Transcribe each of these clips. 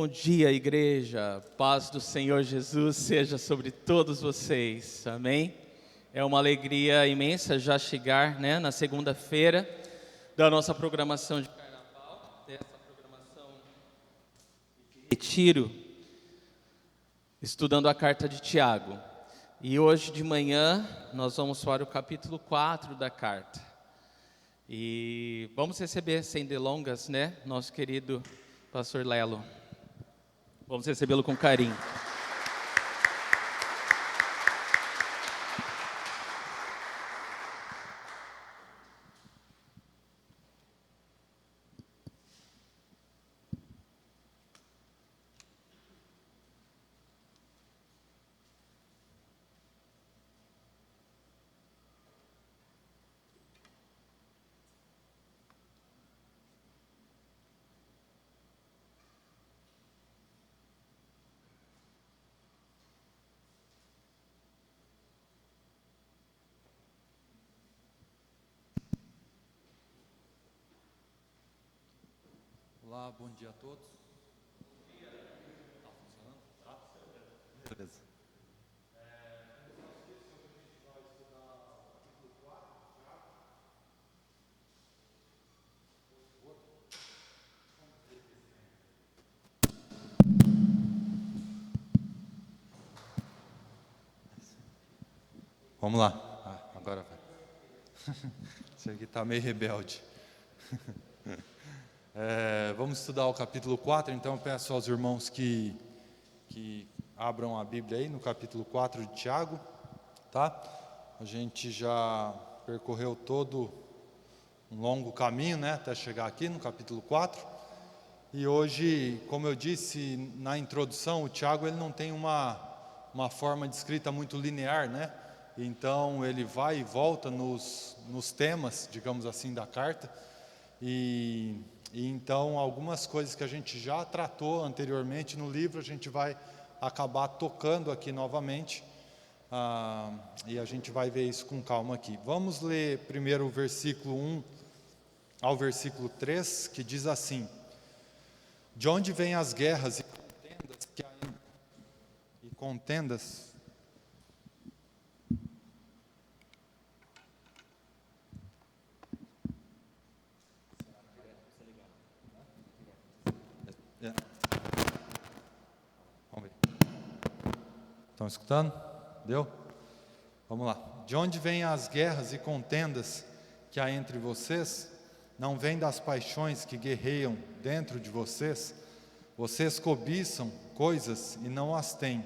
Bom dia, igreja. Paz do Senhor Jesus seja sobre todos vocês. Amém? É uma alegria imensa já chegar, na segunda-feira da nossa programação de carnaval, dessa programação de retiro, estudando a carta de Tiago. E hoje de manhã nós vamos para o capítulo 4 da carta. E vamos receber, sem delongas, nosso querido pastor Lelo. Vamos recebê-lo com carinho. Olá, bom dia a todos. Bom dia. Tá funcionando? Tá? Beleza. Vamos lá. Agora vai. Esse aqui está meio rebelde. Vamos estudar o capítulo 4, então eu peço aos irmãos que abram a Bíblia aí no capítulo 4 de Tiago, tá? A gente já percorreu todo um longo caminho, até chegar aqui no capítulo 4, e hoje, como eu disse na introdução, o Tiago ele não tem uma forma de escrita muito linear, então ele vai e volta nos temas, digamos assim, da carta, e então algumas coisas que a gente já tratou anteriormente no livro, a gente vai acabar tocando aqui novamente, e a gente vai ver isso com calma aqui. Vamos ler primeiro o versículo 1 ao versículo 3, que diz assim: de onde vêm as guerras e contendas Vamos ver. Estão escutando? Deu? Vamos lá. De onde vêm as guerras e contendas que há entre vocês? Não vêm das paixões que guerreiam dentro de vocês? Vocês cobiçam coisas e não as têm.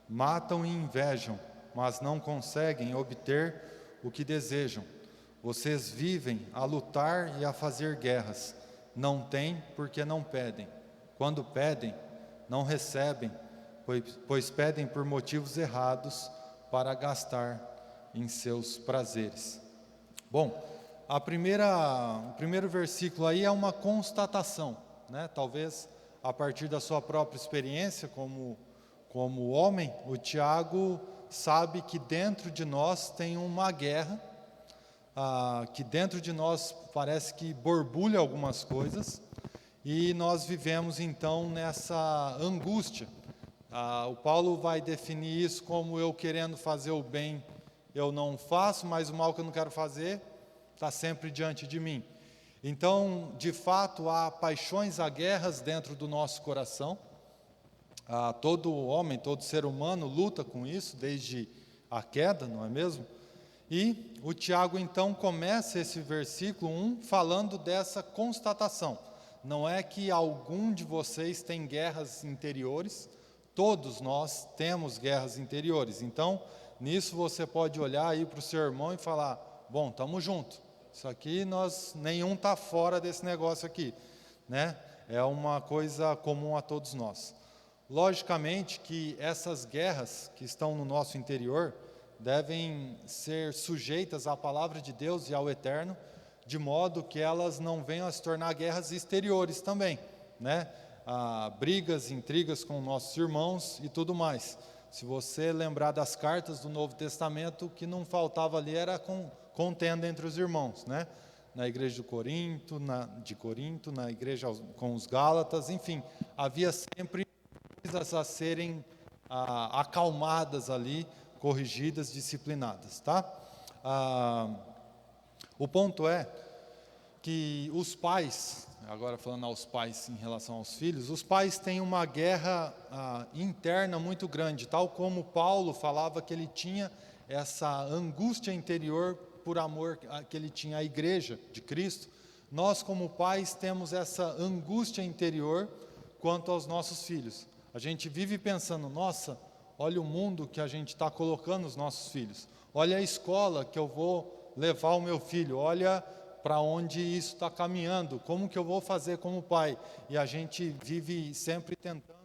Matam e invejam, mas não conseguem obter o que desejam. Vocês vivem a lutar e a fazer guerras. Não têm porque não pedem. Quando pedem, não recebem, pois pedem por motivos errados para gastar em seus prazeres. Bom, o primeiro versículo aí é uma constatação, Talvez a partir da sua própria experiência como homem, o Tiago sabe que dentro de nós tem uma guerra, que dentro de nós parece que borbulha algumas coisas, e nós vivemos então nessa angústia. O Paulo vai definir isso como: eu querendo fazer o bem, eu não faço, mas o mal que eu não quero fazer está sempre diante de mim. Então, de fato, há paixões, há guerras dentro do nosso coração. Todo homem, todo ser humano luta com isso desde a queda, não é mesmo? E o Tiago então começa esse versículo 1 falando dessa constatação. Não é que algum de vocês tem guerras interiores, todos nós temos guerras interiores. Então, nisso você pode olhar aí para o seu irmão e falar: bom, estamos juntos. Isso aqui, nenhum está fora desse negócio aqui, É uma coisa comum a todos nós. Logicamente que essas guerras que estão no nosso interior devem ser sujeitas à palavra de Deus e ao eterno, de modo que elas não venham a se tornar guerras exteriores também, brigas, intrigas com nossos irmãos e tudo mais. Se você lembrar das cartas do Novo Testamento, o que não faltava ali era contenda entre os irmãos, na igreja de Corinto, na igreja com os Gálatas, enfim, havia sempre coisas a serem acalmadas ali, corrigidas, disciplinadas, tá? O ponto é que os pais, agora falando aos pais em relação aos filhos, os pais têm uma guerra interna muito grande, tal como Paulo falava que ele tinha essa angústia interior por amor que ele tinha à igreja de Cristo. Nós como pais temos essa angústia interior quanto aos nossos filhos. A gente vive pensando, nossa, olha o mundo que a gente está colocando os nossos filhos, olha a escola que eu vou levar o meu filho, olha para onde isso está caminhando, como que eu vou fazer como pai? E a gente vive sempre tentando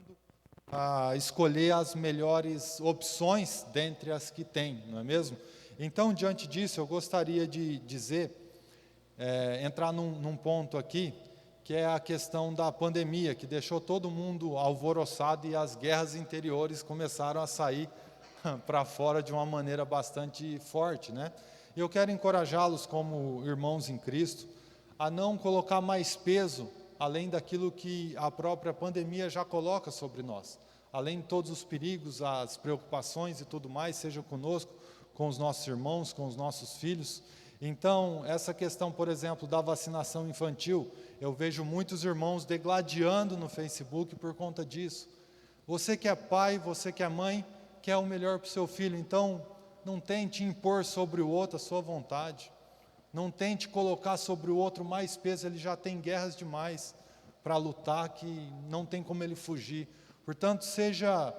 escolher as melhores opções dentre as que tem, não é mesmo? Então, diante disso, eu gostaria de dizer, entrar num ponto aqui, que é a questão da pandemia, que deixou todo mundo alvoroçado e as guerras interiores começaram a sair para fora de uma maneira bastante forte, né? E eu quero encorajá-los como irmãos em Cristo a não colocar mais peso além daquilo que a própria pandemia já coloca sobre nós. Além de todos os perigos, as preocupações e tudo mais, seja conosco, com os nossos irmãos, com os nossos filhos. Então, essa questão, por exemplo, da vacinação infantil, eu vejo muitos irmãos degladiando no Facebook por conta disso. Você que é pai, você que é mãe, quer o melhor para o seu filho, então não tente impor sobre o outro a sua vontade. Não tente colocar sobre o outro mais peso, ele já tem guerras demais para lutar, que não tem como ele fugir. Portanto, seja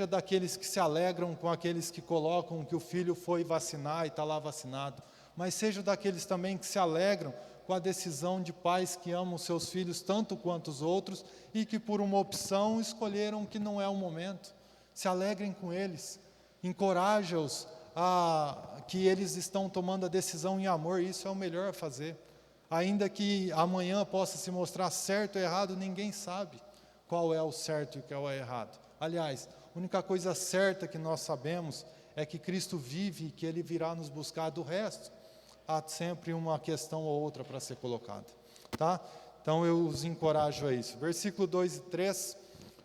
daqueles que se alegram com aqueles que colocam que o filho foi vacinar e está lá vacinado, mas seja daqueles também que se alegram com a decisão de pais que amam seus filhos tanto quanto os outros e que por uma opção escolheram que não é o momento. Se alegrem com eles, encoraja-os que eles estão tomando a decisão em amor, isso é o melhor a fazer. Ainda que amanhã possa se mostrar certo ou errado, ninguém sabe qual é o certo e qual é o errado. Aliás, a única coisa certa que nós sabemos é que Cristo vive e que Ele virá nos buscar. Do resto, há sempre uma questão ou outra para ser colocada, tá? Então eu os encorajo a isso. Versículo 2 e 3,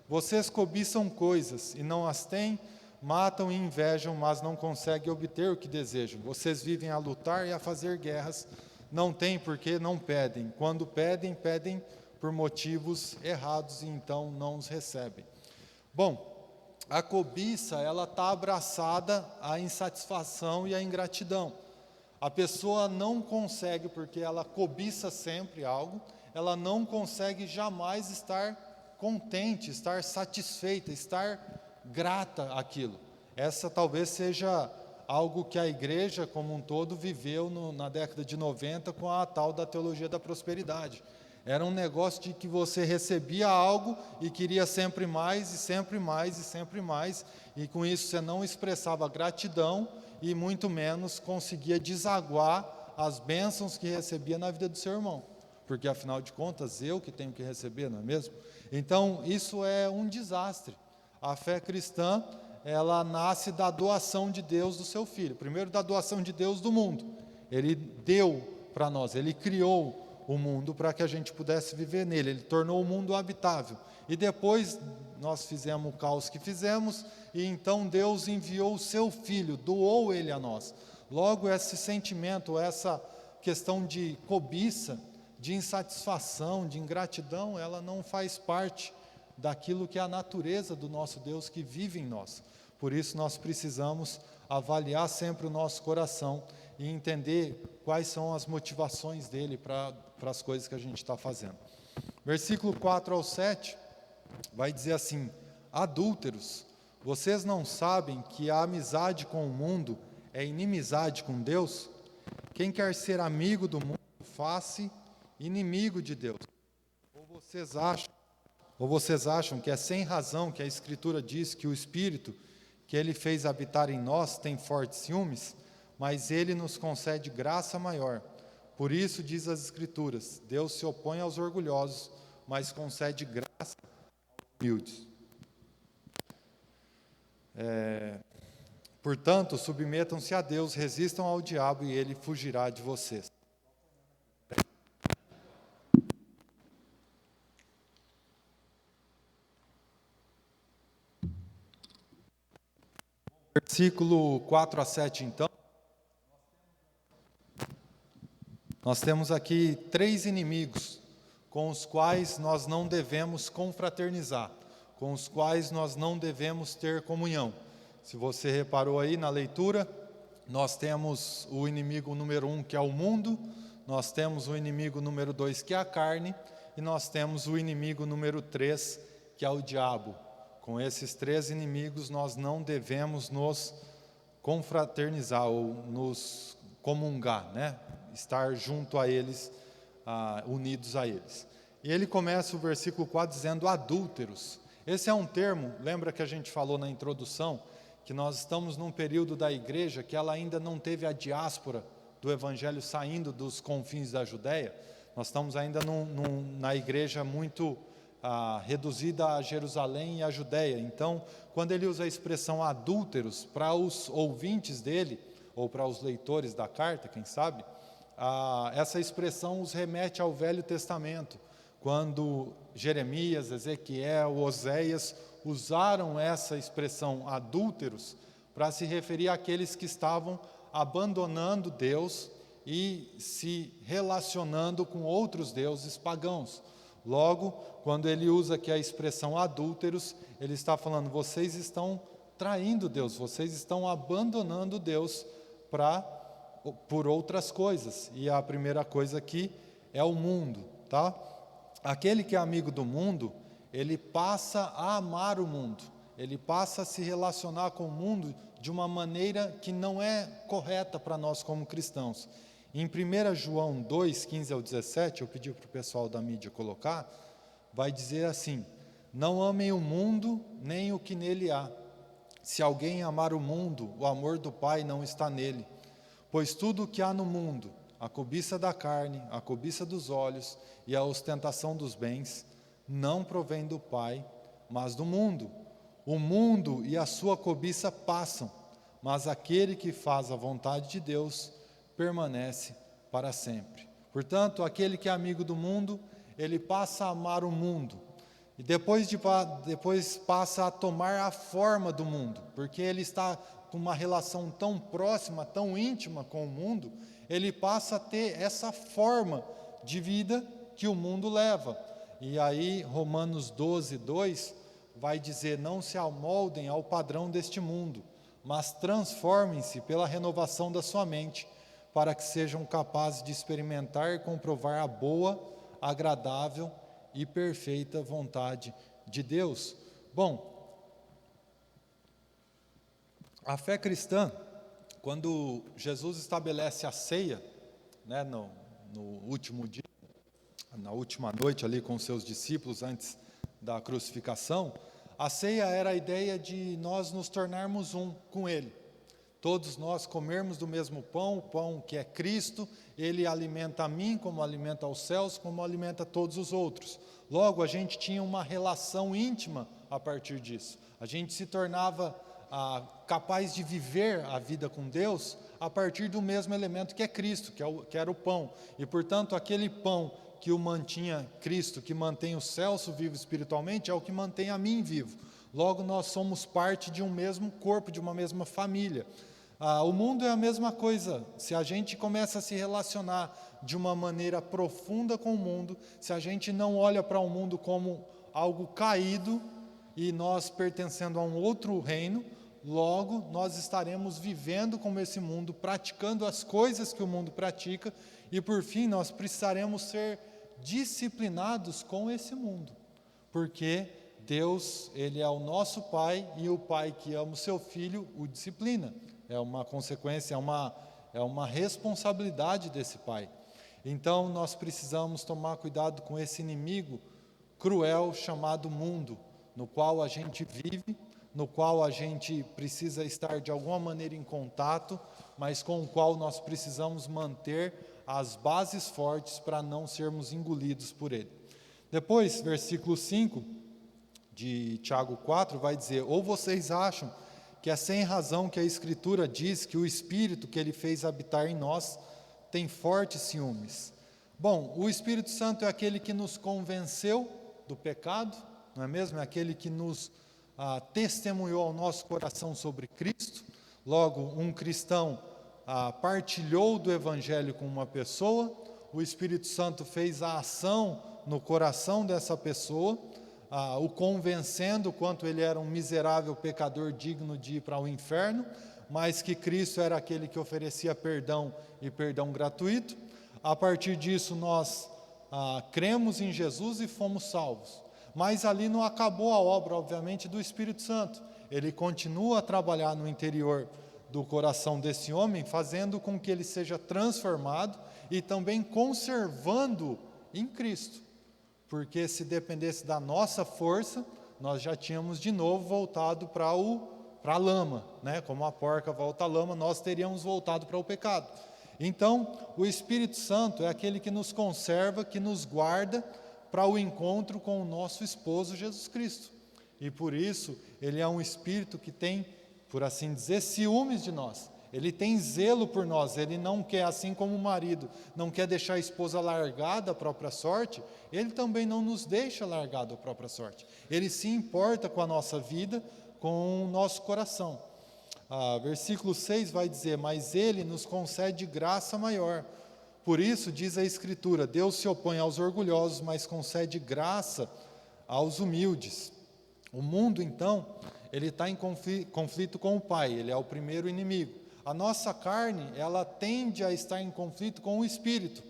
vocês cobiçam coisas e não as têm, matam e invejam, mas não conseguem obter o que desejam. Vocês vivem a lutar e a fazer guerras, não têm porque não pedem. Quando pedem, pedem por motivos errados e então não os recebem. Bom, a cobiça, ela está abraçada à insatisfação e à ingratidão. A pessoa não consegue, porque ela cobiça sempre algo, ela não consegue jamais estar contente, estar satisfeita, estar grata àquilo. Essa talvez seja algo que a igreja como um todo viveu na década de 90 com a tal da teologia da prosperidade. Era um negócio de que você recebia algo e queria sempre mais, e sempre mais, e sempre mais, e com isso você não expressava gratidão e muito menos conseguia desaguar as bênçãos que recebia na vida do seu irmão, porque afinal de contas eu que tenho que receber, não é mesmo? Então isso é um desastre. A fé cristã, ela nasce da doação de Deus do seu Filho, primeiro da doação de Deus do mundo. Ele deu para nós, Ele criou o mundo para que a gente pudesse viver nele, Ele tornou o mundo habitável, e depois nós fizemos o caos que fizemos, e então Deus enviou o seu Filho, doou Ele a nós. Logo esse sentimento, essa questão de cobiça, de insatisfação, de ingratidão, ela não faz parte daquilo que é a natureza do nosso Deus que vive em nós. Por isso nós precisamos avaliar sempre o nosso coração e entender quais são as motivações dele para as coisas que a gente está fazendo. Versículo 4 ao 7 vai dizer assim: adúlteros, vocês não sabem que a amizade com o mundo é inimizade com Deus? Quem quer ser amigo do mundo, faz-se inimigo de Deus. Ou vocês acham que é sem razão que a Escritura diz que o Espírito que Ele fez habitar em nós tem fortes ciúmes? Mas Ele nos concede graça maior. Por isso, diz as Escrituras, Deus se opõe aos orgulhosos, mas concede graça aos humildes. Portanto, submetam-se a Deus, resistam ao diabo e ele fugirá de vocês. Versículo 4 a 7, então. Nós temos aqui 3 inimigos com os quais nós não devemos confraternizar, com os quais nós não devemos ter comunhão. Se você reparou aí na leitura, nós temos o inimigo número 1, que é o mundo, nós temos o inimigo número 2, que é a carne, e nós temos o inimigo número 3, que é o diabo. Com esses 3 inimigos nós não devemos nos confraternizar ou nos comungar, né? Estar junto a eles, unidos a eles. E ele começa o versículo 4 dizendo adúlteros. Esse é um termo, lembra que a gente falou na introdução, que nós estamos num período da igreja que ela ainda não teve a diáspora do evangelho saindo dos confins da Judéia. Nós estamos ainda na igreja muito reduzida a Jerusalém e a Judéia. Então, quando ele usa a expressão adúlteros, para os ouvintes dele, ou para os leitores da carta, quem sabe, essa expressão os remete ao Velho Testamento, quando Jeremias, Ezequiel, Oséias usaram essa expressão adúlteros para se referir àqueles que estavam abandonando Deus e se relacionando com outros deuses pagãos. Logo, quando ele usa aqui a expressão adúlteros, ele está falando, vocês estão traindo Deus, vocês estão abandonando Deus por outras coisas. E a primeira coisa aqui é o mundo, tá? Aquele que é amigo do mundo, ele passa a amar o mundo, ele passa a se relacionar com o mundo de uma maneira que não é correta para nós como cristãos. Em 1 João 2, 15 ao 17, eu pedi para o pessoal da mídia colocar, vai dizer assim, não amem o mundo, nem o que nele há. Se alguém amar o mundo, o amor do Pai não está nele. Pois tudo o que há no mundo, a cobiça da carne, a cobiça dos olhos e a ostentação dos bens, não provém do Pai, mas do mundo. O mundo e a sua cobiça passam, mas aquele que faz a vontade de Deus permanece para sempre. Portanto, aquele que é amigo do mundo, ele passa a amar o mundo. E depois passa a tomar a forma do mundo, porque ele está com uma relação tão próxima, tão íntima com o mundo, ele passa a ter essa forma de vida que o mundo leva. E aí, Romanos 12, 2, vai dizer, não se amoldem ao padrão deste mundo, mas transformem-se pela renovação da sua mente, para que sejam capazes de experimentar e comprovar a boa, agradável e perfeita vontade de Deus. Bom, a fé cristã, quando Jesus estabelece a ceia, né, no último dia, na última noite ali com seus discípulos antes da crucificação, a ceia era a ideia de nós nos tornarmos um com Ele. Todos nós comermos do mesmo pão, o pão que é Cristo, Ele alimenta a mim como alimenta aos céus, como alimenta todos os outros. Logo, a gente tinha uma relação íntima a partir disso. A gente se tornava capaz de viver a vida com Deus a partir do mesmo elemento que é Cristo, que era o pão. E, portanto, aquele pão que o mantinha Cristo, que mantém o Celso vivo espiritualmente, é o que mantém a mim vivo. Logo, nós somos parte de um mesmo corpo, de uma mesma família. O mundo é a mesma coisa. Se a gente começa a se relacionar de uma maneira profunda com o mundo, se a gente não olha para o mundo como algo caído e nós pertencendo a um outro reino, logo nós estaremos vivendo como esse mundo, praticando as coisas que o mundo pratica, e por fim nós precisaremos ser disciplinados com esse mundo, porque Deus, Ele é o nosso Pai, e o Pai que ama o seu Filho o disciplina. É uma consequência, é uma responsabilidade desse Pai. Então nós precisamos tomar cuidado com esse inimigo cruel chamado mundo, no qual a gente vive, no qual a gente precisa estar de alguma maneira em contato, mas com o qual nós precisamos manter as bases fortes para não sermos engolidos por ele. Depois, versículo 5 de Tiago 4 vai dizer, ou vocês acham que é sem razão que a Escritura diz que o Espírito que Ele fez habitar em nós tem fortes ciúmes? Bom, o Espírito Santo é aquele que nos convenceu do pecado, não é mesmo? É aquele que nos testemunhou ao nosso coração sobre Cristo. Logo, um cristão partilhou do Evangelho com uma pessoa, o Espírito Santo fez a ação no coração dessa pessoa, o convencendo quanto ele era um miserável pecador digno de ir para o inferno, mas que Cristo era aquele que oferecia perdão e perdão gratuito. A partir disso nós cremos em Jesus e fomos salvos. Mas ali não acabou a obra, obviamente, do Espírito Santo. Ele continua a trabalhar no interior do coração desse homem, fazendo com que ele seja transformado e também conservando em Cristo. Porque se dependesse da nossa força, nós já tínhamos de novo voltado para a lama, né? Como a porca volta à lama, nós teríamos voltado para o pecado. Então, o Espírito Santo é aquele que nos conserva, que nos guarda para o encontro com o nosso esposo Jesus Cristo. E por isso, ele é um Espírito que tem, por assim dizer, ciúmes de nós. Ele tem zelo por nós, ele não quer, assim como o marido não quer deixar a esposa largada à própria sorte, ele também não nos deixa largado à própria sorte. Ele se importa com a nossa vida, com o nosso coração. Versículo 6 vai dizer: mas ele nos concede graça maior. Por isso, diz a Escritura, Deus se opõe aos orgulhosos, mas concede graça aos humildes. O mundo, então, ele está em conflito com o Pai, ele é o primeiro inimigo. A nossa carne, ela tende a estar em conflito com o Espírito.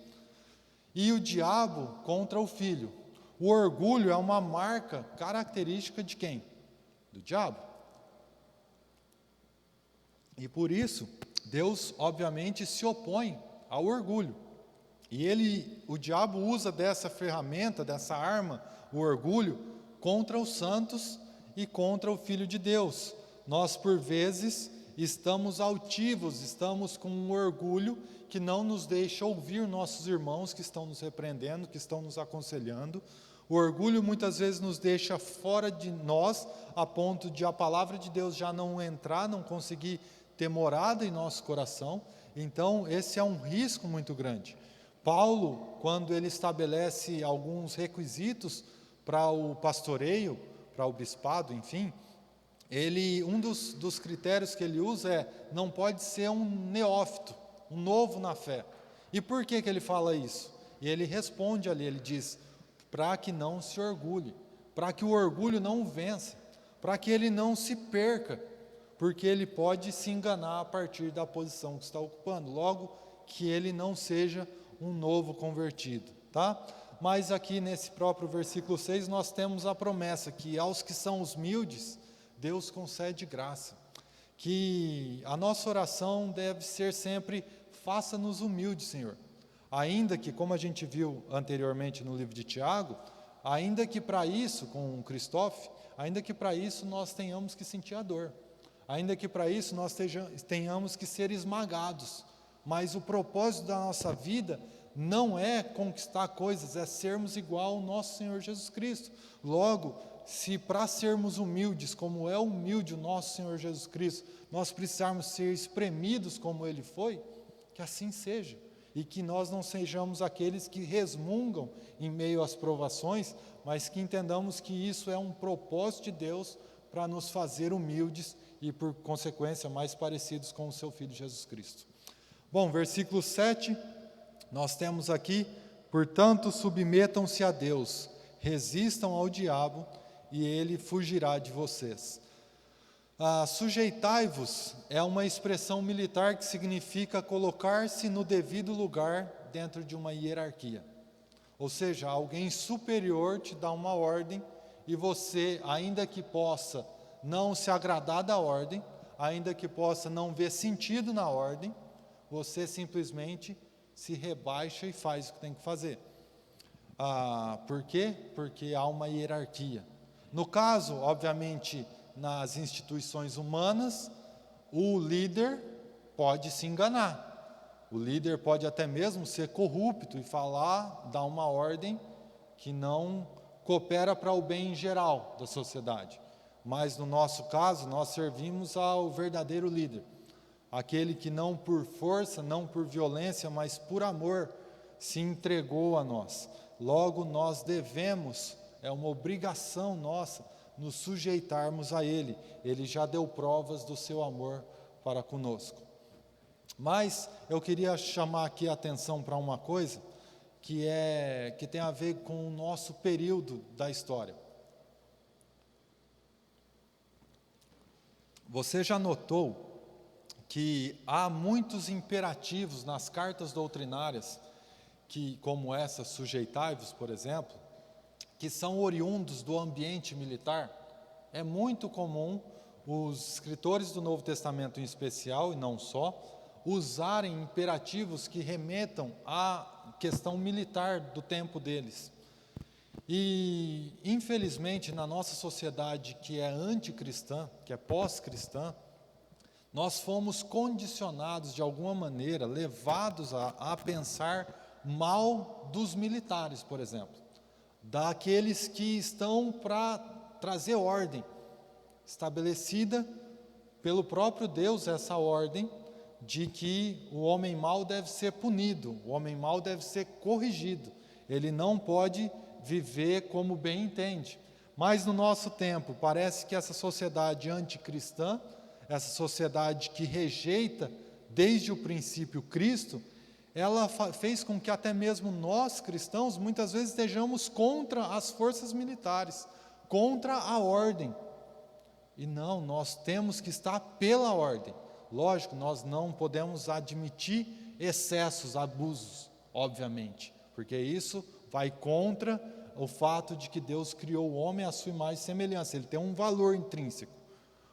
E o diabo contra o Filho. O orgulho é uma marca característica de quem? Do diabo. E por isso, Deus, obviamente, se opõe ao orgulho. E o diabo usa dessa ferramenta, dessa arma, o orgulho, contra os santos e contra o Filho de Deus. Nós, por vezes, estamos altivos, estamos com um orgulho que não nos deixa ouvir nossos irmãos que estão nos repreendendo, que estão nos aconselhando. O orgulho muitas vezes nos deixa fora de nós, a ponto de a palavra de Deus já não entrar, não conseguir ter morada em nosso coração. Então, esse é um risco muito grande. Paulo, quando ele estabelece alguns requisitos para o pastoreio, para o bispado, enfim, um dos critérios que ele usa é: não pode ser um neófito, um novo na fé. E por que ele fala isso? E ele responde ali, ele diz: para que não se orgulhe, para que o orgulho não o vença, para que ele não se perca, porque ele pode se enganar a partir da posição que está ocupando, logo que ele não seja um novo convertido, tá? Mas aqui nesse próprio versículo 6 nós temos a promessa que aos que são os humildes, Deus concede graça. Que a nossa oração deve ser sempre: faça-nos humildes, Senhor. Ainda que, como a gente viu anteriormente no livro de Tiago, ainda que para isso, com o Christophe, ainda que para isso nós tenhamos que sentir a dor, ainda que para isso nós tenhamos que ser esmagados, mas o propósito da nossa vida não é conquistar coisas, é sermos igual ao nosso Senhor Jesus Cristo. Logo, se para sermos humildes, como é humilde o nosso Senhor Jesus Cristo, nós precisarmos ser espremidos como Ele foi, que assim seja. E que nós não sejamos aqueles que resmungam em meio às provações, mas que entendamos que isso é um propósito de Deus para nos fazer humildes e, por consequência, mais parecidos com o seu Filho Jesus Cristo. Bom, versículo 7, nós temos aqui: portanto, submetam-se a Deus, resistam ao diabo, e ele fugirá de vocês. Sujeitai-vos é uma expressão militar que significa colocar-se no devido lugar dentro de uma hierarquia. Ou seja, alguém superior te dá uma ordem e você, ainda que possa não se agradar da ordem, ainda que possa não ver sentido na ordem, você simplesmente se rebaixa e faz o que tem que fazer. Por quê? Porque há uma hierarquia. No caso, obviamente, nas instituições humanas, o líder pode se enganar. O líder pode até mesmo ser corrupto e dar uma ordem que não coopera para o bem geral da sociedade. Mas no nosso caso, nós servimos ao verdadeiro líder, aquele que não por força, não por violência, mas por amor se entregou a nós. Logo, nós devemos, é uma obrigação nossa, nos sujeitarmos a Ele. Ele já deu provas do seu amor para conosco. Mas eu queria chamar aqui a atenção para uma coisa que tem a ver com o nosso período da história. Você já notou que há muitos imperativos nas cartas doutrinárias, como essa, sujeitai-vos, por exemplo, que são oriundos do ambiente militar? É muito comum os escritores do Novo Testamento em especial, e não só, usarem imperativos que remetam à questão militar do tempo deles. E, infelizmente, na nossa sociedade que é anticristã, que é pós-cristã, nós fomos condicionados de alguma maneira, levados a pensar mal dos militares, por exemplo, daqueles que estão para trazer ordem, estabelecida pelo próprio Deus, essa ordem de que o homem mau deve ser punido, o homem mau deve ser corrigido, ele não pode viver como bem entende. Mas no nosso tempo, parece que essa sociedade anticristã, essa sociedade que rejeita desde o princípio Cristo, ela fez com que até mesmo nós cristãos muitas vezes estejamos contra as forças militares, contra a ordem. E não, nós temos que estar pela ordem. Lógico, nós não podemos admitir excessos, abusos, obviamente, porque isso vai contra o fato de que Deus criou o homem à sua imagem e semelhança, ele tem um valor intrínseco,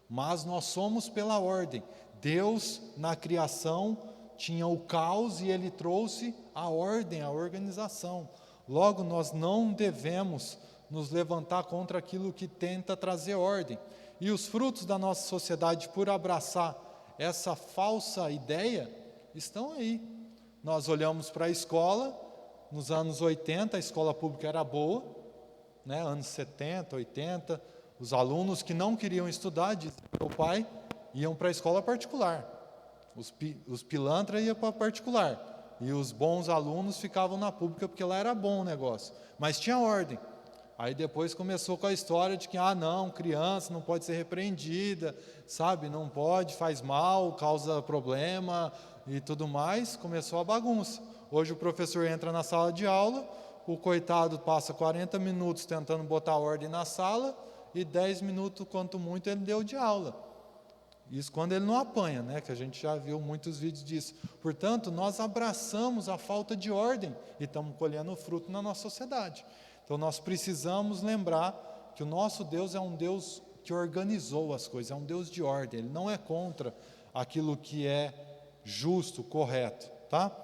mas nós somos pela ordem. Deus, na criação, tinha o caos e ele trouxe a ordem, a organização. Logo, nós não devemos nos levantar contra aquilo que tenta trazer ordem. E os frutos da nossa sociedade, por abraçar essa falsa ideia, estão aí. Nós olhamos para a escola, nos anos 80 a escola pública era boa, né? Anos 70, 80, os alunos que não queriam estudar, dizia meu pai, iam para a escola particular. Os pilantras iam para a particular, e os bons alunos ficavam na pública, porque lá era bom o negócio, mas tinha ordem. Aí depois começou com a história de que, não, criança não pode ser repreendida, sabe, não pode, faz mal, causa problema e tudo mais, começou a bagunça. Hoje o professor entra na sala de aula, o coitado passa 40 minutos tentando botar ordem na sala, e 10 minutos, quanto muito, ele deu de aula. Isso quando ele não apanha, né, que a gente já viu muitos vídeos disso. Portanto, nós abraçamos a falta de ordem e estamos colhendo o fruto na nossa sociedade. Então nós precisamos lembrar que o nosso Deus é um Deus que organizou as coisas, é um Deus de ordem, Ele não é contra aquilo que é justo, correto, tá?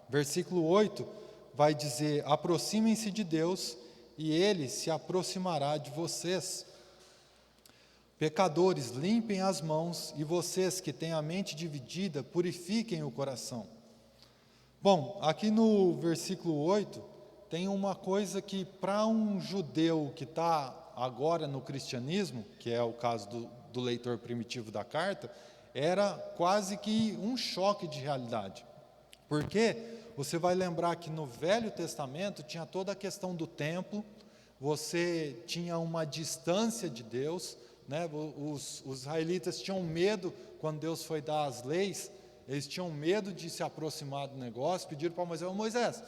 Versículo 8 vai dizer, aproximem-se de Deus e Ele se aproximará de vocês. Pecadores, limpem as mãos, e vocês que têm a mente dividida, purifiquem o coração. Bom, aqui no versículo 8, tem uma coisa que para um judeu que está agora no cristianismo, que é o caso do leitor primitivo da carta, era quase que um choque de realidade. Porque você vai lembrar que no Velho Testamento tinha toda a questão do templo, você tinha uma distância de Deus, né? Os israelitas tinham medo, quando Deus foi dar as leis, eles tinham medo de se aproximar do negócio, pediram para Moisés, Moisés,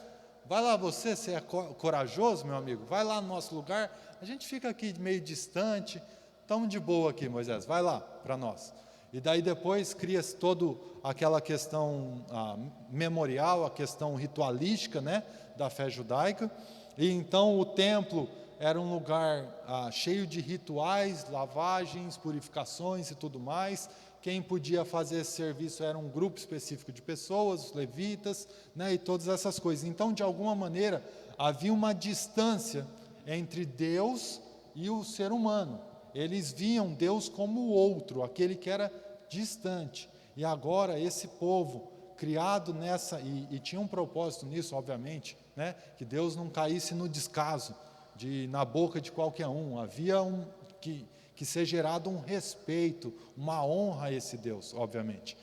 vai lá você é corajoso, meu amigo, vai lá no nosso lugar, a gente fica aqui meio distante, estamos de boa aqui, Moisés, vai lá para nós. E daí depois cria-se toda aquela questão memorial, a questão ritualística, né, da fé judaica, e então o templo era um lugar cheio de rituais, lavagens, purificações e tudo mais. Quem podia fazer esse serviço era um grupo específico de pessoas, os levitas, né, e todas essas coisas. Então, de alguma maneira, havia uma distância entre Deus e o ser humano. Eles viam Deus como o outro, aquele que era distante. E agora, esse povo, criado nessa, e tinha um propósito nisso, obviamente, né, que Deus não caísse no descaso, na boca de qualquer um. Havia que ser gerado um respeito, uma honra a esse Deus, obviamente.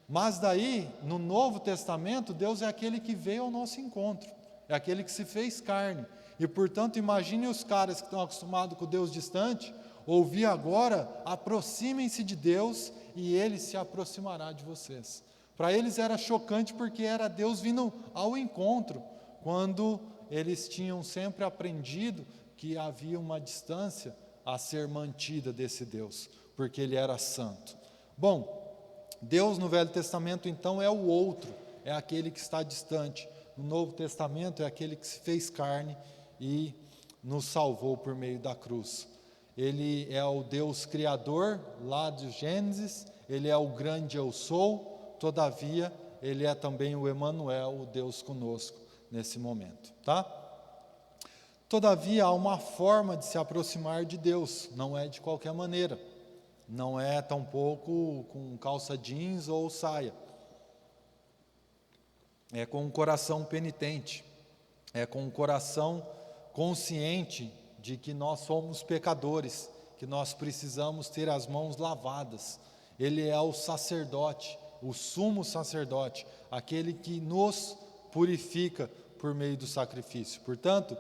Mas daí, no Novo Testamento, Deus é aquele que veio ao nosso encontro, é aquele que se fez carne. E, portanto, imagine os caras que estão acostumados com o Deus distante, ouvir agora, aproximem-se de Deus, e Ele se aproximará de vocês. Para eles era chocante porque era Deus vindo ao encontro, quando eles tinham sempre aprendido que havia uma distância a ser mantida desse Deus, porque Ele era santo. Bom, Deus no Velho Testamento então é o outro, é aquele que está distante. No Novo Testamento é aquele que se fez carne e nos salvou por meio da cruz. Ele é o Deus Criador, lá de Gênesis, Ele é o grande eu sou, todavia Ele é também o Emanuel, o Deus conosco nesse momento, tá? Todavia há uma forma de se aproximar de Deus, não é de qualquer maneira, não é tampouco com calça jeans ou saia, é com um coração penitente, é com um coração consciente de que nós somos pecadores, que nós precisamos ter as mãos lavadas. Ele é o sacerdote, o sumo sacerdote, aquele que nos purifica por meio do sacrifício. Portanto,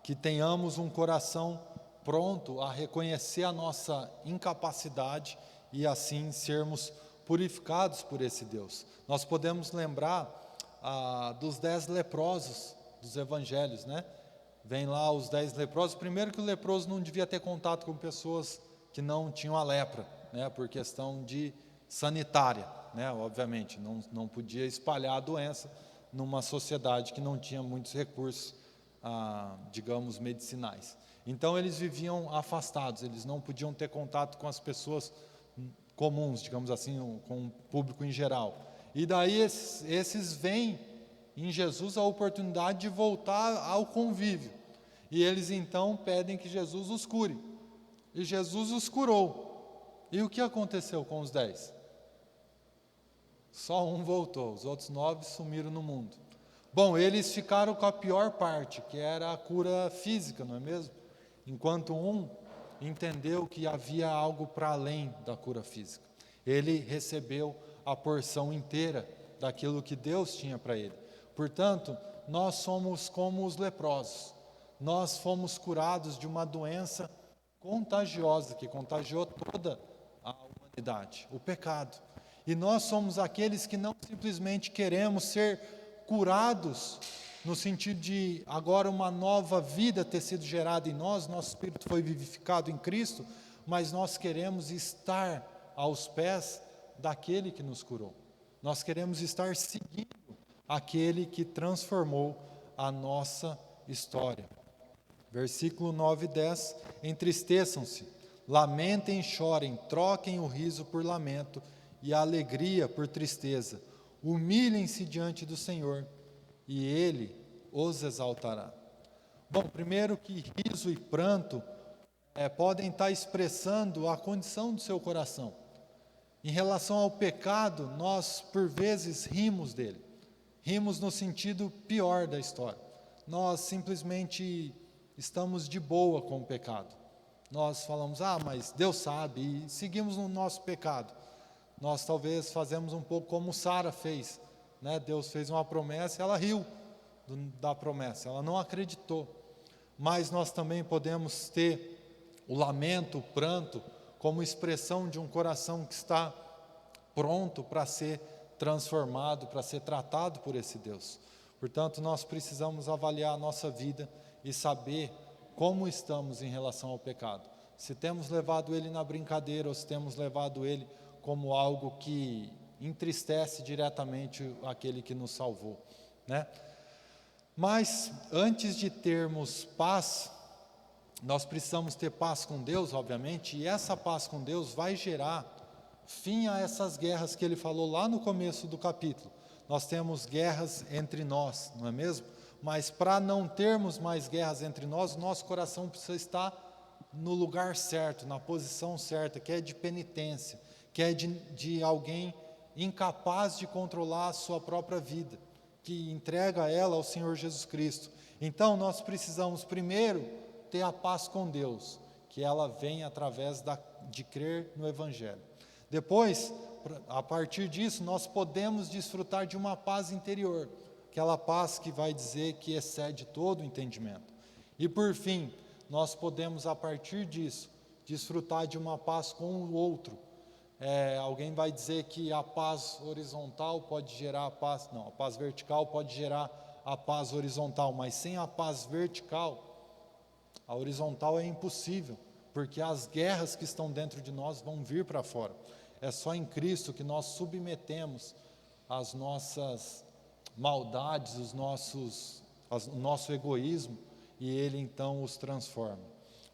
que tenhamos um coração pronto a reconhecer a nossa incapacidade e assim sermos purificados por esse Deus. Nós podemos lembrar dos 10 leprosos dos evangelhos, né? Vem lá os 10 leprosos. Primeiro que o leproso não devia ter contato com pessoas que não tinham a lepra, né? Por questão de sanitária, né? Obviamente, não podia espalhar a doença numa sociedade que não tinha muitos recursos, digamos, medicinais. Então eles viviam afastados, eles não podiam ter contato com as pessoas comuns, digamos assim, com o público em geral. E daí esses veem em Jesus a oportunidade de voltar ao convívio. E eles então pedem que Jesus os cure. E Jesus os curou. E o que aconteceu com os 10? Só um voltou, os outros 9 sumiram no mundo. Bom, eles ficaram com a pior parte, que era a cura física, não é mesmo? Enquanto um entendeu que havia algo para além da cura física. Ele recebeu a porção inteira daquilo que Deus tinha para ele. Portanto, nós somos como os leprosos. Nós fomos curados de uma doença contagiosa, que contagiou toda a humanidade, o pecado. E nós somos aqueles que não simplesmente queremos ser curados, no sentido de agora uma nova vida ter sido gerada em nós, nosso espírito foi vivificado em Cristo, mas nós queremos estar aos pés daquele que nos curou. Nós queremos estar seguindo aquele que transformou a nossa história. Versículo 9 e 10, entristeçam-se, lamentem e chorem, troquem o riso por lamento e a alegria por tristeza, humilhem-se diante do Senhor e Ele os exaltará. Bom, primeiro que riso e pranto podem estar expressando a condição do seu coração. Em relação ao pecado, nós por vezes rimos dele. Rimos no sentido pior da história. Nós simplesmente estamos de boa com o pecado. Nós falamos, mas Deus sabe, e seguimos no nosso pecado. Nós talvez fazemos um pouco como Sara fez, né? Deus fez uma promessa e ela riu da promessa, ela não acreditou. Mas nós também podemos ter o lamento, o pranto, como expressão de um coração que está pronto para ser transformado, para ser tratado por esse Deus. Portanto, nós precisamos avaliar a nossa vida e saber como estamos em relação ao pecado. Se temos levado ele na brincadeira ou se temos levado ele como algo que entristece diretamente aquele que nos salvou, né? Mas antes de termos paz, nós precisamos ter paz com Deus, obviamente, e essa paz com Deus vai gerar fim a essas guerras que ele falou lá no começo do capítulo. Nós temos guerras entre nós, não é mesmo? Mas para não termos mais guerras entre nós, nosso coração precisa estar no lugar certo, na posição certa, que é de penitência, que é de alguém incapaz de controlar a sua própria vida, que entrega ela ao Senhor Jesus Cristo. Então nós precisamos primeiro ter a paz com Deus, que ela vem através de crer no Evangelho. Depois, a partir disso, nós podemos desfrutar de uma paz interior, aquela paz que vai dizer que excede todo o entendimento. E por fim, nós podemos a partir disso desfrutar de uma paz com o outro, Alguém vai dizer que a paz horizontal pode gerar a paz, não, a paz vertical pode gerar a paz horizontal, mas sem a paz vertical, a horizontal é impossível, porque as guerras que estão dentro de nós vão vir para fora. É só em Cristo que nós submetemos as nossas maldades, o nosso egoísmo, e Ele então os transforma.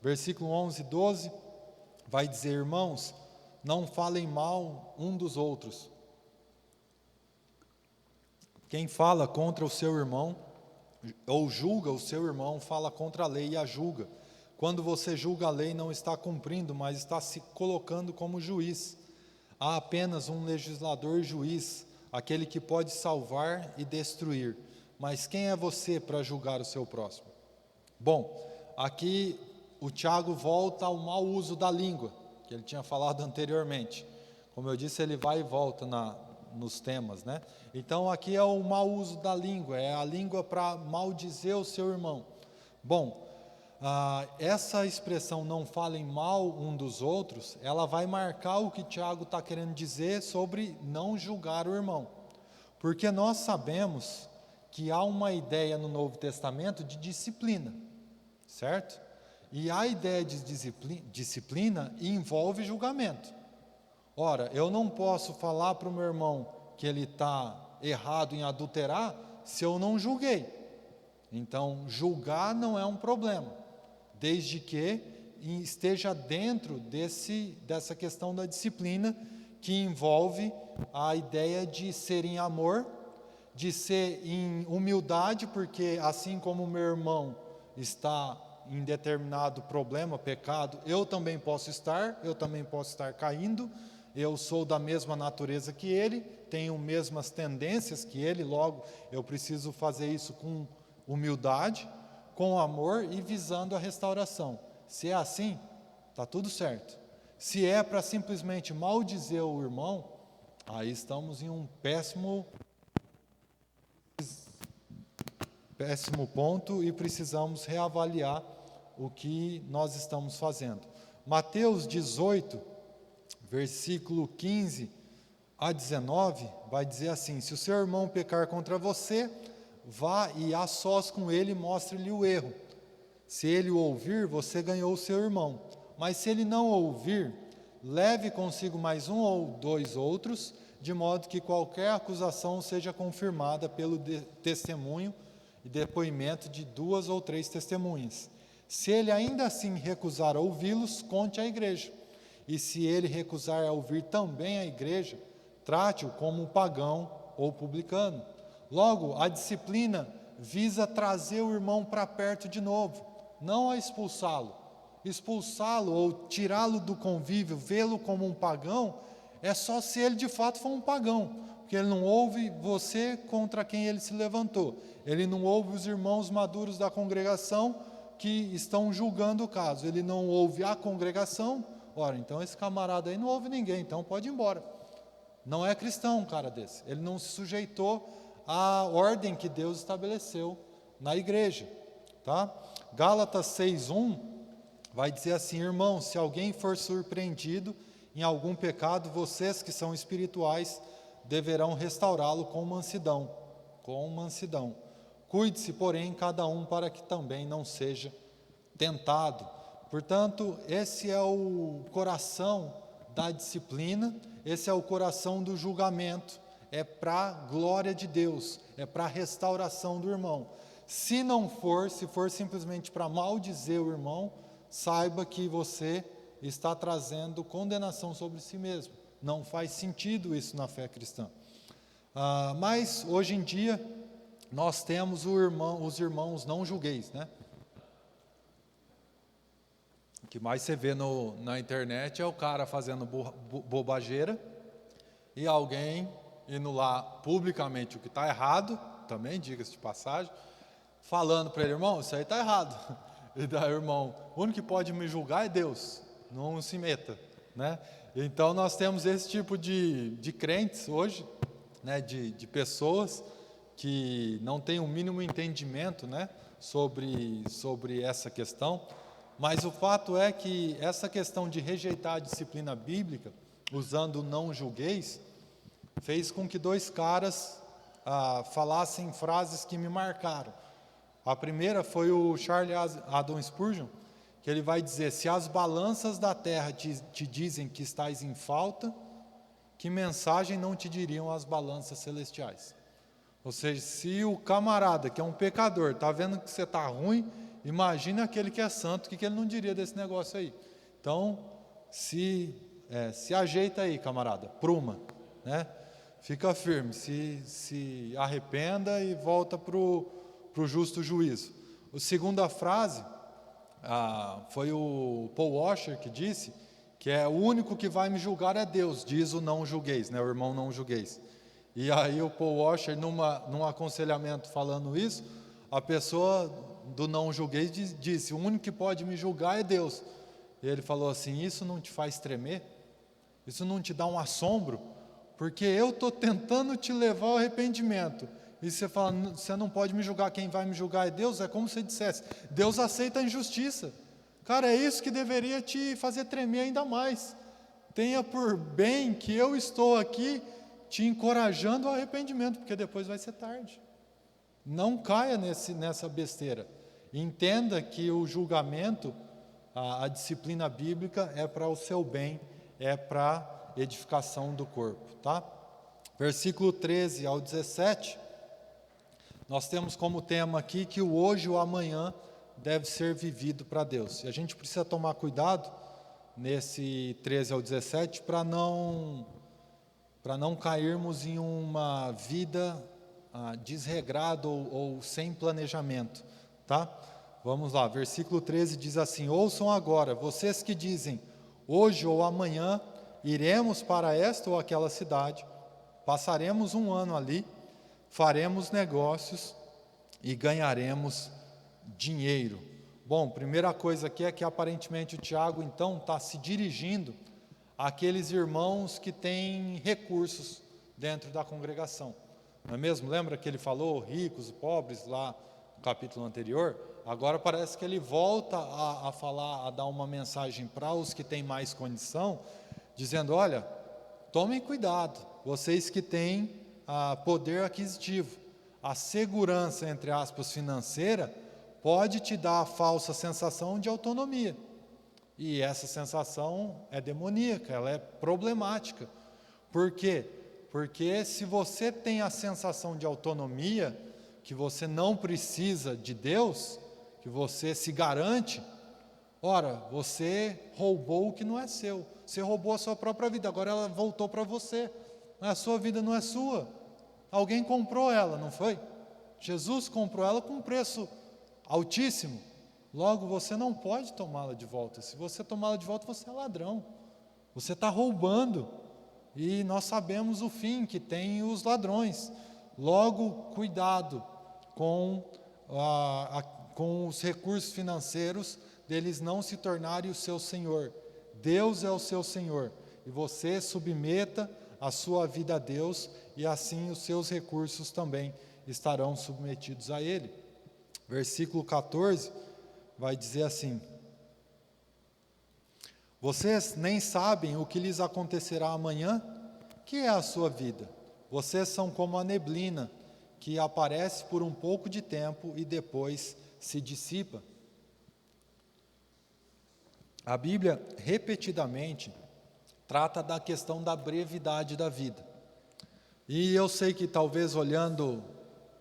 Versículo 11 e 12 vai dizer: irmãos, não falem mal um dos outros. Quem fala contra o seu irmão, ou julga o seu irmão, fala contra a lei e a julga. Quando você julga a lei, não está cumprindo, mas está se colocando como juiz. Há apenas um legislador e juiz, aquele que pode salvar e destruir. Mas quem é você para julgar o seu próximo? Bom, aqui o Tiago volta ao mau uso da língua, que ele tinha falado anteriormente. Como eu disse, ele vai e volta nos temas, né? Então aqui é o mau uso da língua, é a língua para maldizer o seu irmão. Bom, essa expressão não falem mal um dos outros, ela vai marcar o que Tiago está querendo dizer sobre não julgar o irmão. Porque nós sabemos que há uma ideia no Novo Testamento de disciplina, certo? E a ideia de disciplina envolve julgamento. Ora, eu não posso falar para o meu irmão que ele está errado em adulterar se eu não julguei. Então, julgar não é um problema, desde que esteja dentro dessa questão da disciplina, que envolve a ideia de ser em amor, de ser em humildade, porque assim como o meu irmão está em determinado problema, pecado, eu também posso estar caindo, eu sou da mesma natureza que ele, tenho mesmas tendências que ele, logo eu preciso fazer isso com humildade, com amor e visando a restauração. Se é assim, está tudo certo. Se é para simplesmente maldizer o irmão, aí estamos em um péssimo ponto e precisamos reavaliar o que nós estamos fazendo. Mateus 18, versículo 15 a 19, vai dizer assim: se o seu irmão pecar contra você, vá e a sós com ele e mostre-lhe o erro. Se ele o ouvir, você ganhou o seu irmão. Mas se ele não ouvir, leve consigo mais um ou dois outros, de modo que qualquer acusação seja confirmada pelo testemunho e depoimento de 2 ou 3 testemunhas. Se ele ainda assim recusar a ouvi-los, conte à igreja. E se ele recusar a ouvir também a igreja, trate-o como um pagão ou publicano. Logo, a disciplina visa trazer o irmão para perto de novo, não a expulsá-lo. Expulsá-lo ou tirá-lo do convívio, vê-lo como um pagão, é só se ele de fato for um pagão, porque ele não ouve você contra quem ele se levantou, ele não ouve os irmãos maduros da congregação que estão julgando o caso, ele não ouve a congregação. Ora, então esse camarada aí não ouve ninguém, então pode ir embora. Não é cristão um cara desse, ele não se sujeitou à ordem que Deus estabeleceu na igreja, tá? Gálatas 6:1 vai dizer assim: irmãos, se alguém for surpreendido em algum pecado, vocês que são espirituais deverão restaurá-lo com mansidão. Cuide-se, porém, cada um para que também não seja tentado. Portanto, esse é o coração da disciplina, esse é o coração do julgamento, é para a glória de Deus, é para a restauração do irmão. Se for simplesmente para maldizer o irmão, saiba que você está trazendo condenação sobre si mesmo. Não faz sentido isso na fé cristã. Mas, hoje em dia, nós temos os irmãos não julgueis, né? O que mais você vê na internet é o cara fazendo bobageira e alguém indo lá publicamente o que está errado, também diga-se de passagem, falando para ele: irmão, isso aí está errado. E daí, irmão, o único que pode me julgar é Deus, não se meta, né? Então nós temos esse tipo de crentes hoje, né, de pessoas que não têm o mínimo entendimento, né, sobre essa questão. Mas o fato é que essa questão de rejeitar a disciplina bíblica usando o não julgueis, fez com que dois caras falassem frases que me marcaram. A primeira foi o Charles Haddon Spurgeon, que ele vai dizer: se as balanças da terra te dizem que estás em falta, que mensagem não te diriam as balanças celestiais? Ou seja, se o camarada, que é um pecador, está vendo que você está ruim, imagina aquele que é santo, o que ele não diria desse negócio aí? Então, se ajeita aí, camarada, pruma, né? Fica firme, se arrependa e volta para o justo juízo. A segunda frase foi o Paul Washer que disse que o único que vai me julgar é Deus, diz o não julgueis, né, o irmão não julgueis. E aí o Paul Washer, num aconselhamento falando isso, a pessoa do não julgueis disse: o único que pode me julgar é Deus. E ele falou assim: isso não te faz tremer? Isso não te dá um assombro? Porque eu estou tentando te levar ao arrependimento. E você fala: você não pode me julgar, quem vai me julgar é Deus. É como se dissesse: Deus aceita a injustiça. Cara, é isso que deveria te fazer tremer ainda mais. Tenha por bem que eu estou aqui te encorajando ao arrependimento, porque depois vai ser tarde. Não caia nessa besteira. Entenda que o julgamento, a disciplina bíblica é para o seu bem, é para edificação do corpo, tá? Versículo 13 ao 17, nós temos como tema aqui que o hoje e o amanhã deve ser vivido para Deus. E a gente precisa tomar cuidado nesse 13 ao 17 para não cairmos em uma vida desregrada ou sem planejamento, tá? Vamos lá, versículo 13 diz assim: ouçam agora, vocês que dizem, hoje ou amanhã iremos para esta ou aquela cidade, passaremos um ano ali, faremos negócios e ganharemos dinheiro. Bom, primeira coisa aqui é que aparentemente o Tiago então está se dirigindo àqueles irmãos que têm recursos dentro da congregação. Não é mesmo? Lembra que ele falou ricos e pobres lá no capítulo anterior? Agora parece que ele volta a falar, a dar uma mensagem para os que têm mais condição, dizendo: olha, tomem cuidado, vocês que têm poder aquisitivo. A segurança, entre aspas, financeira, pode te dar a falsa sensação de autonomia. E essa sensação é demoníaca, ela é problemática. Por quê? Porque se você tem a sensação de autonomia, que você não precisa de Deus, que você se garante, ora, você roubou o que não é seu. Você roubou a sua própria vida, agora ela voltou para você. A sua vida não é sua. Alguém comprou ela, não foi? Jesus comprou ela com um preço altíssimo. Logo, você não pode tomá-la de volta. Se você tomá-la de volta, você é ladrão. Você está roubando. E nós sabemos o fim que tem os ladrões. Logo, cuidado com os recursos financeiros, deles não se tornarem o seu senhor. Deus é o seu senhor. E você submeta a sua vida a Deus, e assim os seus recursos também estarão submetidos a Ele. Versículo 14 vai dizer assim: vocês nem sabem o que lhes acontecerá amanhã? Que é a sua vida? Vocês são como a neblina, que aparece por um pouco de tempo e depois se dissipa. A Bíblia, repetidamente, trata da questão da brevidade da vida. E eu sei que talvez olhando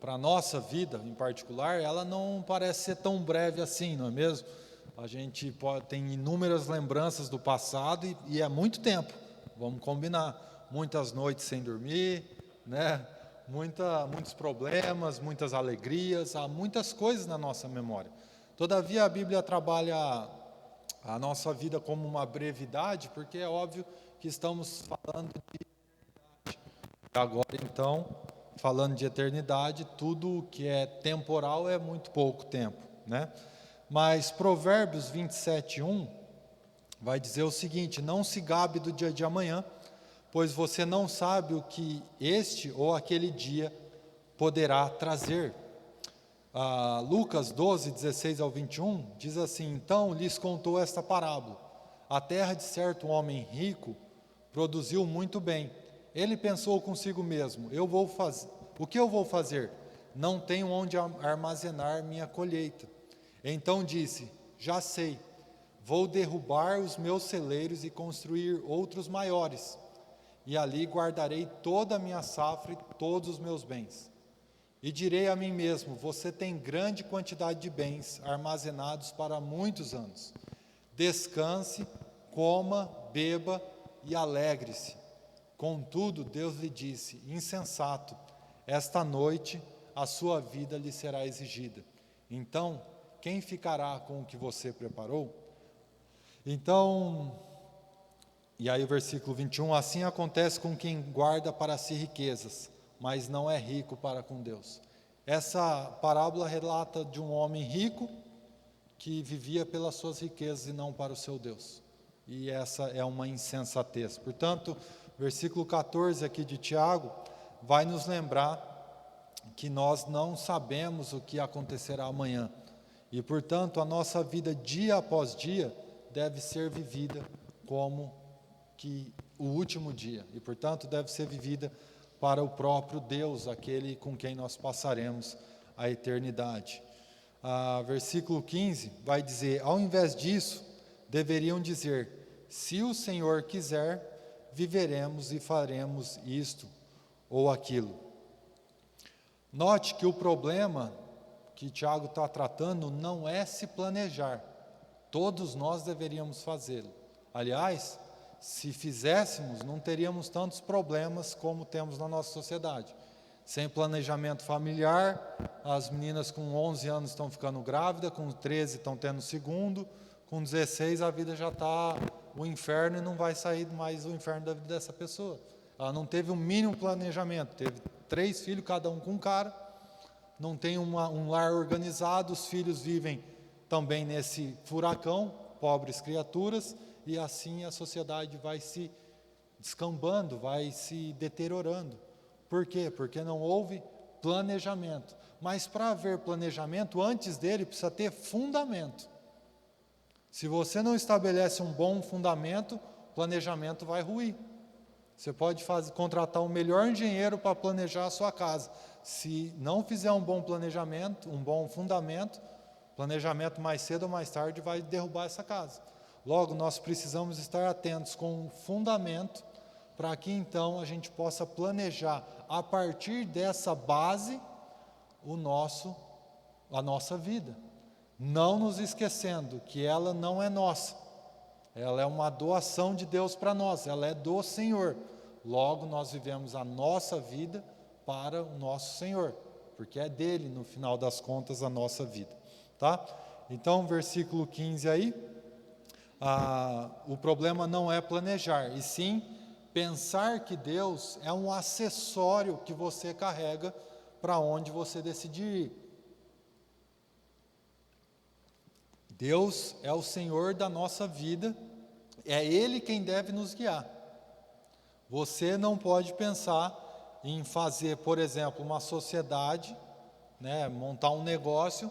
para a nossa vida em particular, ela não parece ser tão breve assim, não é mesmo? A gente tem inúmeras lembranças do passado e é muito tempo, vamos combinar. Muitas noites sem dormir, né? Muitos problemas, muitas alegrias, há muitas coisas na nossa memória. Todavia a Bíblia trabalha a nossa vida como uma brevidade, porque é óbvio que estamos falando de eternidade. Agora então, falando de eternidade, tudo que é temporal é muito pouco tempo, né? Mas Provérbios 27:1 vai dizer o seguinte: não se gabe do dia de amanhã, pois você não sabe o que este ou aquele dia poderá trazer. Lucas 12:16 ao 21 diz assim: então lhes contou esta parábola: a terra de certo homem rico produziu muito bem. Ele pensou consigo mesmo, o que eu vou fazer? Não tenho onde armazenar minha colheita. Então disse, já sei, vou derrubar os meus celeiros e construir outros maiores, e ali guardarei toda a minha safra e todos os meus bens. E direi a mim mesmo, você tem grande quantidade de bens armazenados para muitos anos. Descanse, coma, beba e alegre-se. Contudo, Deus lhe disse, insensato, esta noite a sua vida lhe será exigida. Então, quem ficará com o que você preparou? Então, e aí o versículo 21, assim acontece com quem guarda para si riquezas, mas não é rico para com Deus. Essa parábola relata de um homem rico que vivia pelas suas riquezas e não para o seu Deus. E essa é uma insensatez. Portanto, versículo 14 aqui de Tiago vai nos lembrar que nós não sabemos o que acontecerá amanhã. E, portanto, a nossa vida dia após dia deve ser vivida como que o último dia. E, portanto, deve ser vivida para o próprio Deus, aquele com quem nós passaremos a eternidade. Versículo 15 vai dizer, ao invés disso, deveriam dizer, se o Senhor quiser, viveremos e faremos isto ou aquilo. Note que o problema que Tiago está tratando não é se planejar. Todos nós deveríamos fazê-lo. Aliás, se fizéssemos, não teríamos tantos problemas como temos na nossa sociedade. Sem planejamento familiar, as meninas com 11 anos estão ficando grávidas, com 13 estão tendo segundo, com 16 a vida já está o inferno e não vai sair mais o inferno da vida dessa pessoa. Ela não teve um mínimo planejamento, teve 3 filhos, cada um com um cara, não tem um lar organizado, os filhos vivem também nesse furacão, pobres criaturas, e assim a sociedade vai se descambando, vai se deteriorando. Por quê? Porque não houve planejamento. Mas para haver planejamento, antes dele precisa ter fundamento. Se você não estabelece um bom fundamento, o planejamento vai ruir. Você pode contratar o melhor engenheiro para planejar a sua casa. Se não fizer um bom planejamento, um bom fundamento, planejamento mais cedo ou mais tarde vai derrubar essa casa. Logo, nós precisamos estar atentos com um fundamento para que então a gente possa planejar a partir dessa base a nossa vida. Não nos esquecendo que ela não é nossa. Ela é uma doação de Deus para nós, ela é do Senhor. Logo, nós vivemos a nossa vida para o nosso Senhor, porque é dele, no final das contas, a nossa vida. Tá? Então, versículo 15 aí, o problema não é planejar, e sim pensar que Deus é um acessório que você carrega para onde você decidir ir. Deus é o Senhor da nossa vida, é Ele quem deve nos guiar. Você não pode pensar em fazer, por exemplo, uma sociedade, montar um negócio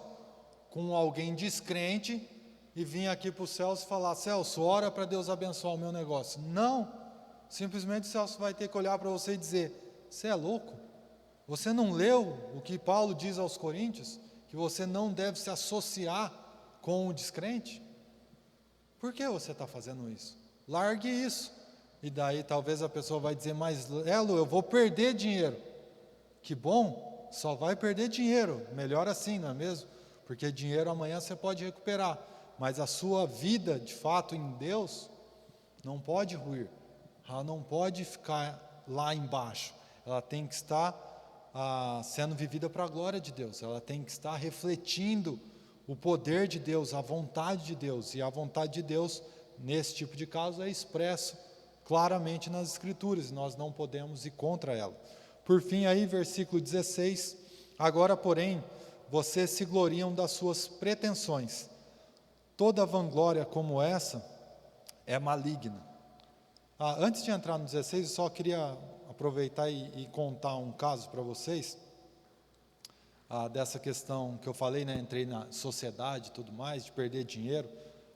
com alguém descrente e vir aqui para o Celso e falar, Celso, ora para Deus abençoar o meu negócio. Não, simplesmente o Celso vai ter que olhar para você e dizer, você é louco? Você não leu o que Paulo diz aos Coríntios? Que você não deve se associar com o descrente? Por que você está fazendo isso? Largue isso. E daí talvez a pessoa vai dizer, mas Lelo, eu vou perder dinheiro. Que bom, só vai perder dinheiro. Melhor assim, não é mesmo? Porque dinheiro amanhã você pode recuperar. Mas a sua vida, de fato, em Deus, não pode ruir. Ela não pode ficar lá embaixo. Ela tem que estar sendo vivida para a glória de Deus. Ela tem que estar refletindo o poder de Deus, a vontade de Deus. E a vontade de Deus, nesse tipo de caso, é expresso claramente nas Escrituras. Nós não podemos ir contra ela. Por fim, aí, versículo 16. Agora, porém, vocês se gloriam das suas pretensões. Toda vanglória como essa é maligna. Antes de entrar no 16, eu só queria aproveitar e contar um caso para vocês, dessa questão que eu falei, entrei na sociedade e tudo mais, de perder dinheiro.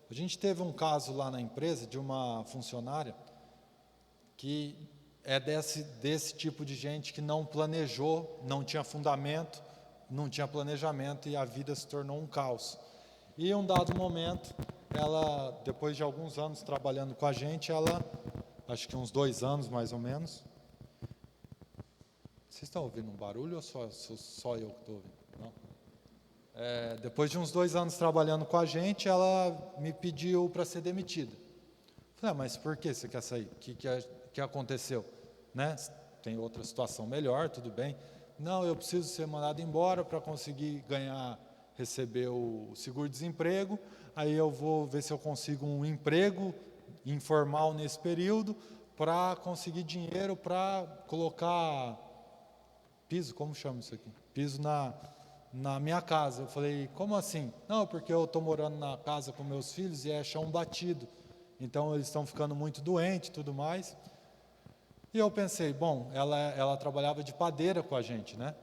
A gente teve um caso lá na empresa de uma funcionária que é desse tipo de gente que não planejou, não tinha fundamento, não tinha planejamento e a vida se tornou um caos. E em um dado momento, ela, depois de alguns anos trabalhando com a gente, ela, acho que uns 2 anos mais ou menos. Vocês estão ouvindo um barulho ou só eu que estou ouvindo? Não? Depois de uns 2 anos trabalhando com a gente, ela me pediu para ser demitida. Falei, mas por que você quer sair? O que aconteceu? Né? Tem outra situação melhor, tudo bem. Não, eu preciso ser mandado embora para conseguir receber o seguro-desemprego. Aí eu vou ver se eu consigo um emprego informal nesse período para conseguir dinheiro para colocar piso, como chama isso aqui? Piso na minha casa. Eu falei, como assim? Não, porque eu estou morando na casa com meus filhos e é chão batido. Então eles estão ficando muito doentes e tudo mais. E eu pensei, bom, ela trabalhava de padeira com a gente, né?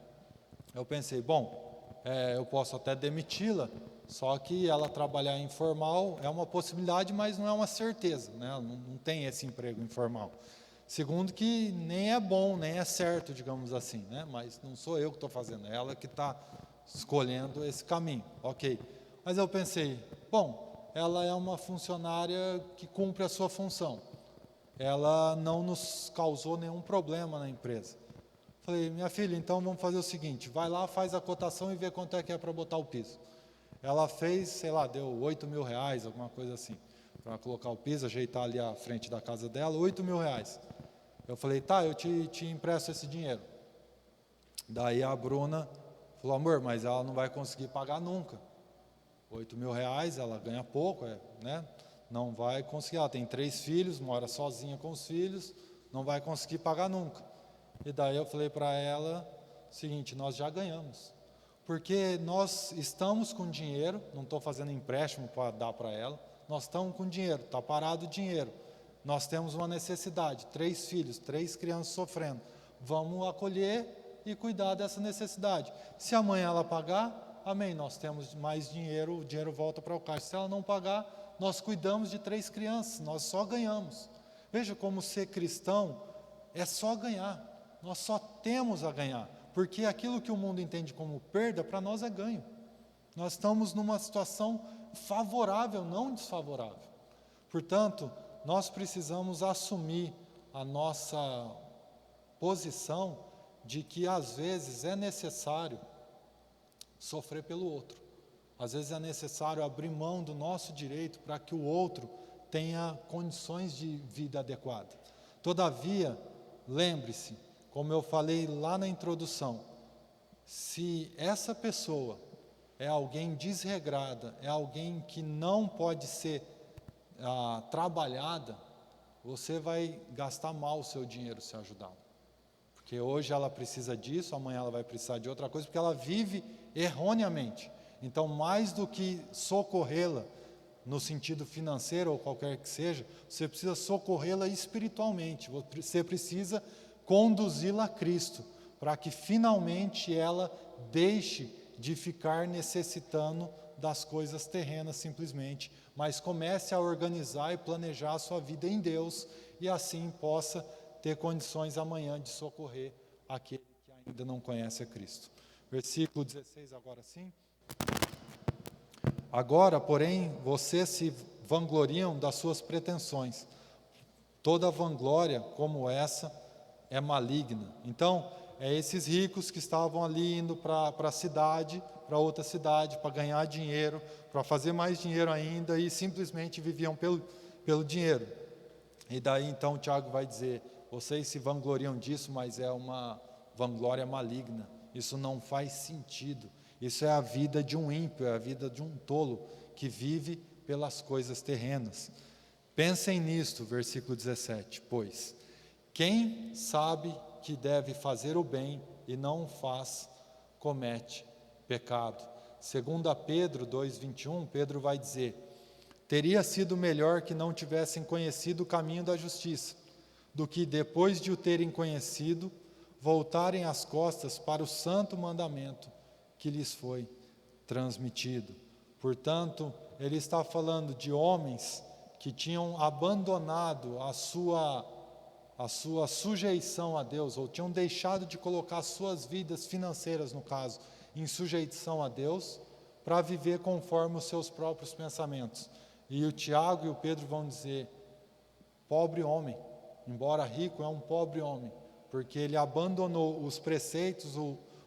Eu pensei, bom, eu posso até demiti-la, só que ela trabalhar informal é uma possibilidade, mas não é uma certeza, né? Não tem esse emprego informal. Segundo que nem é bom, nem é certo, digamos assim, né? Mas não sou eu que estou fazendo, é ela que está escolhendo esse caminho, ok. Mas eu pensei, bom, ela é uma funcionária que cumpre a sua função. Ela não nos causou nenhum problema na empresa. Falei, minha filha, então vamos fazer o seguinte, vai lá, faz a cotação e vê quanto é que é para botar o piso. Ela fez, sei lá, deu R$8.000, alguma coisa assim, para colocar o piso, ajeitar ali a frente da casa dela, R$8.000. Eu falei, tá, eu te empresto esse dinheiro. Daí a Bruna falou, amor, mas ela não vai conseguir pagar nunca. R$8.000, ela ganha pouco, né? Não vai conseguir, ela tem 3 filhos, mora sozinha com os filhos, não vai conseguir pagar nunca. E daí eu falei para ela o seguinte, nós já ganhamos, porque nós estamos com dinheiro, não estou fazendo empréstimo para dar para ela, nós estamos com dinheiro, está parado o dinheiro, nós temos uma necessidade, 3 filhos, 3 crianças sofrendo, vamos acolher e cuidar dessa necessidade. Se amanhã ela pagar, amém, nós temos mais dinheiro, o dinheiro volta para o caixa. Se ela não pagar, nós cuidamos de 3 crianças, nós só ganhamos. Veja como ser cristão é só ganhar, nós só temos a ganhar, porque aquilo que o mundo entende como perda, para nós é ganho. Nós estamos numa situação favorável, não desfavorável. Portanto, nós precisamos assumir a nossa posição de que às vezes é necessário sofrer pelo outro. Às vezes é necessário abrir mão do nosso direito para que o outro tenha condições de vida adequada. Todavia, lembre-se, como eu falei lá na introdução, se essa pessoa é alguém desregrada, é alguém que não pode ser trabalhada, você vai gastar mal o seu dinheiro se ajudá-la. Porque hoje ela precisa disso, amanhã ela vai precisar de outra coisa, porque ela vive erroneamente. Então, mais do que socorrê-la no sentido financeiro ou qualquer que seja, você precisa socorrê-la espiritualmente, você precisa conduzi-la a Cristo, para que finalmente ela deixe de ficar necessitando das coisas terrenas simplesmente, mas comece a organizar e planejar a sua vida em Deus e assim possa ter condições amanhã de socorrer aquele que ainda não conhece a Cristo. Versículo 16 agora sim. Agora, porém, vocês se vangloriam das suas pretensões. Toda vanglória como essa é maligna. Então, esses ricos que estavam ali indo para a cidade, para outra cidade, para ganhar dinheiro, para fazer mais dinheiro ainda e simplesmente viviam pelo dinheiro. E daí então o Tiago vai dizer, vocês se vangloriam disso, mas é uma vanglória maligna. Isso não faz sentido. Isso é a vida de um ímpio, é a vida de um tolo que vive pelas coisas terrenas. Pensem nisto, versículo 17, pois quem sabe que deve fazer o bem e não o faz, comete pecado. Segundo a Pedro 2:21, Pedro vai dizer, teria sido melhor que não tivessem conhecido o caminho da justiça, do que depois de o terem conhecido, voltarem as costas para o santo mandamento que lhes foi transmitido. Portanto, ele está falando de homens que tinham abandonado a sua a sua sujeição a Deus, ou tinham deixado de colocar suas vidas financeiras, no caso, em sujeição a Deus, para viver conforme os seus próprios pensamentos. E o Tiago e o Pedro vão dizer: pobre homem, embora rico, é um pobre homem, porque ele abandonou os preceitos,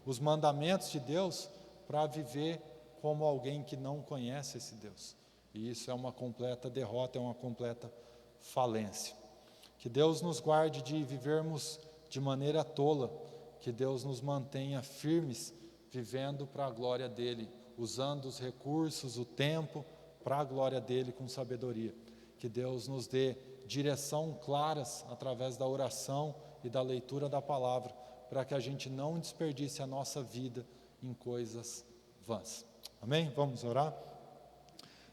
os mandamentos de Deus, para viver como alguém que não conhece esse Deus. E isso é uma completa derrota, é uma completa falência. Que Deus nos guarde de vivermos de maneira tola, que Deus nos mantenha firmes, vivendo para a glória dEle, usando os recursos, o tempo, para a glória dEle com sabedoria. Que Deus nos dê direção claras através da oração e da leitura da palavra, para que a gente não desperdice a nossa vida em coisas vãs. Amém? Vamos orar?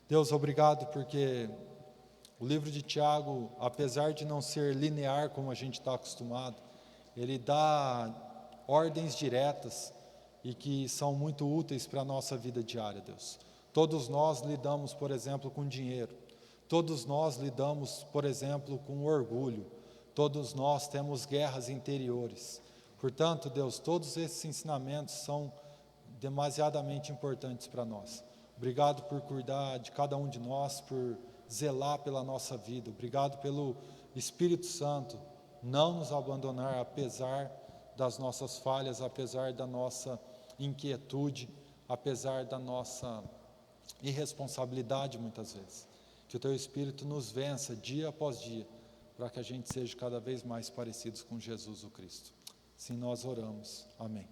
Deus, obrigado porque o livro de Tiago, apesar de não ser linear como a gente está acostumado, ele dá ordens diretas e que são muito úteis para a nossa vida diária, Deus. Todos nós lidamos, por exemplo, com dinheiro. Todos nós lidamos, por exemplo, com orgulho. Todos nós temos guerras interiores. Portanto, Deus, todos esses ensinamentos são demasiadamente importantes para nós. Obrigado por cuidar de cada um de nós, por zelar pela nossa vida. Obrigado pelo Espírito Santo não nos abandonar, apesar das nossas falhas, apesar da nossa inquietude, apesar da nossa irresponsabilidade muitas vezes. Que o Teu Espírito nos vença dia após dia, para que a gente seja cada vez mais parecidos com Jesus o Cristo. Assim nós oramos. Amém.